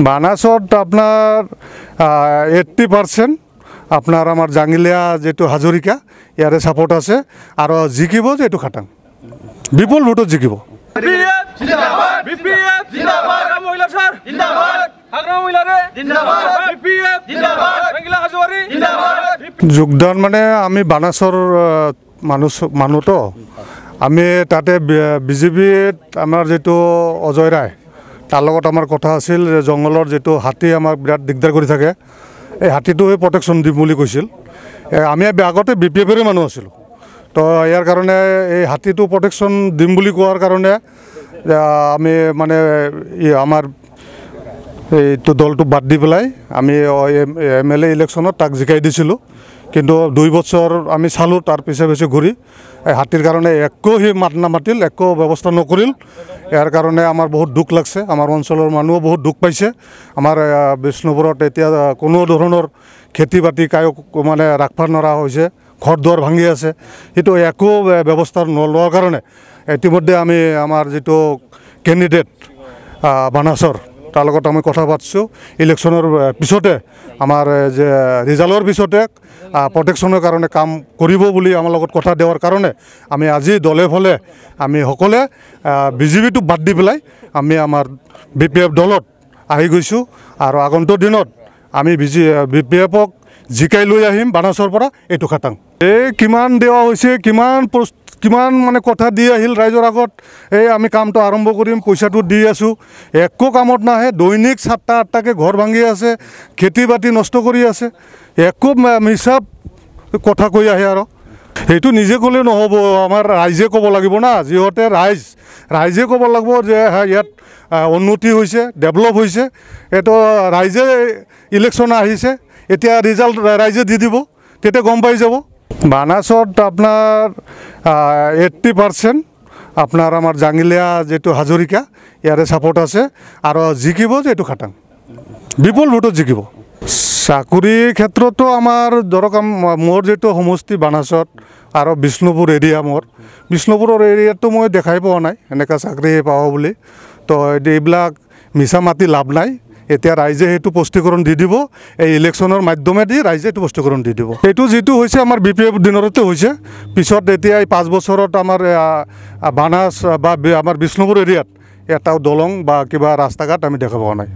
বানাসত আপনার 80% আপনার আমার জাঙ্গিলিয়া যেটো হাজরিকা ইয়ারে সাপোর্ট আছে আর জিকিব যেটো খাটাং বিপুল ভোটত জিকিব। যোগদান মানে আমি বানাসর মানুহ তো আমি তাতে বিজেপিত আমার যেটো অজয় রায় তার লগত আমার কথা আছিল যে জঙ্গলৰ যেটো হাতী আমাক বিৰাট দিগদাৰ কৰি থাকে এই হাতীটোৱে প্ৰটেকশ্যন দিম বুলি কৈছিল। আমি আগতে BPF-ৰে মানুহ আছিলোঁ তো ইয়াৰ কাৰণে এই হাতীটো প্ৰটেকশ্যন দিম বুলি কোৱাৰ কাৰণে আমি মানে আমাৰ এইটো দলটো বাদ দি পেলাই আমি MLA ইলেকশ্যনত তাক জিকাই দিছিলোঁ। কিন্তু 2 বছৰ আমি চালোঁ তাৰ পিছে পিছে ঘূৰি হাতীৰ কাৰণে একো সি মাত নামাতিল একো ব্যৱস্থা নকৰিল। ইয়াৰ কাৰণে আমাৰ বহুত দুখ লাগছে আমাৰ অঞ্চলৰ মানুহো বহুত দুখ পাইছে। আমাৰ বিষ্ণুপুৰত এতিয়া কোনো ধৰণৰ খেতি বাতি কায়ো মানে ৰাখবা নোৱাৰা হৈছে ঘৰ দুৱাৰ ভাঙি আছে সেইটো একো ব্যৱস্থা নোলোৱাৰ কাৰণে ইতিমধ্যে আমি আমাৰ যেটো কেণ্ডিডেট বানাসৰ তাৰ লগত আমি কথা পাতিছোঁ ইলেকশ্যনৰ পিছতে আমাৰ যে ৰিজাল্টৰ পিছতে প্ৰটেকশ্যনৰ কাৰণে কাম কৰিব বুলি আমাৰ লগত কথা দিয়াৰ কাৰণে আমি আজি দলে ফলে আমি সকলোৱে বিজেপিটো বাদ দি পেলাই আমি আমাৰ BPF দলত আহি গৈছোঁ আৰু আগন্তুক দিনত আমি BPF-ক জিকাই লৈ আহিম বানাসৰ পৰা এইটো খাটাং। এই কিমান দেৱা হৈছে কিমান মানে কথা দি আহিল ৰাইজৰ আগত এই আমি কামটো আৰম্ভ কৰিম পইচাটো দি আছোঁ একো কামত নাহে দৈনিক 7টা-8টাকৈ ঘৰ ভাঙি আছে খেতি বাতি নষ্ট কৰি আছে একো মিছা কথা কৈ আহে আৰু সেইটো নিজে ক'লে নহ'ব আমাৰ ৰাইজে ক'ব লাগিব না যিহেতু ৰাইজে ক'ব লাগিব যে ইয়াত উন্নতি হৈছে ডেভেলপ হৈছে এইটো ৰাইজে ইলেকশ্যন আহিছে এতিয়া ৰিজাল্ট ৰাইজে দি দিব তেতিয়া গম পাই যাব। বানাসত আপনার 80% আপনার আমার জাঙ্গিলিয়া যেটো হাজরিকা ইয়ারে সাপোর্ট আছে আর জিকিব যেটো খাটাং বিপুল ভোটত জিকিব। চাকরি ক্ষেত্রতো আমার ধরক মোর যেটো সমষ্টি বানাসত আর বিষ্ণুপুর এরিয়া বিষ্ণুপুরের এরিয়াতো মই দেখাই পোৱা নাই এনেকা চাকৰি পাব বুলি তো এইবিলাক মিছা মাতি লাভ নাই। এতিয়া ৰাইজে সেইটো স্পষ্টীকৰণ দি দিব এই ইলেকশ্যনৰ মাধ্যমেদি ৰাইজে এইটো স্পষ্টীকৰণ দি দিব। এইটো যিটো হৈছে আমাৰ BPF দিনতে হৈছে পিছত এতিয়া এই 5 বছৰত আমাৰ বানাস বা আমাৰ বিষ্ণুপুৰ এৰিয়াত এটাও দলং বা কিবা ৰাস্তা ঘাট আমি দেখা পোৱা নাই।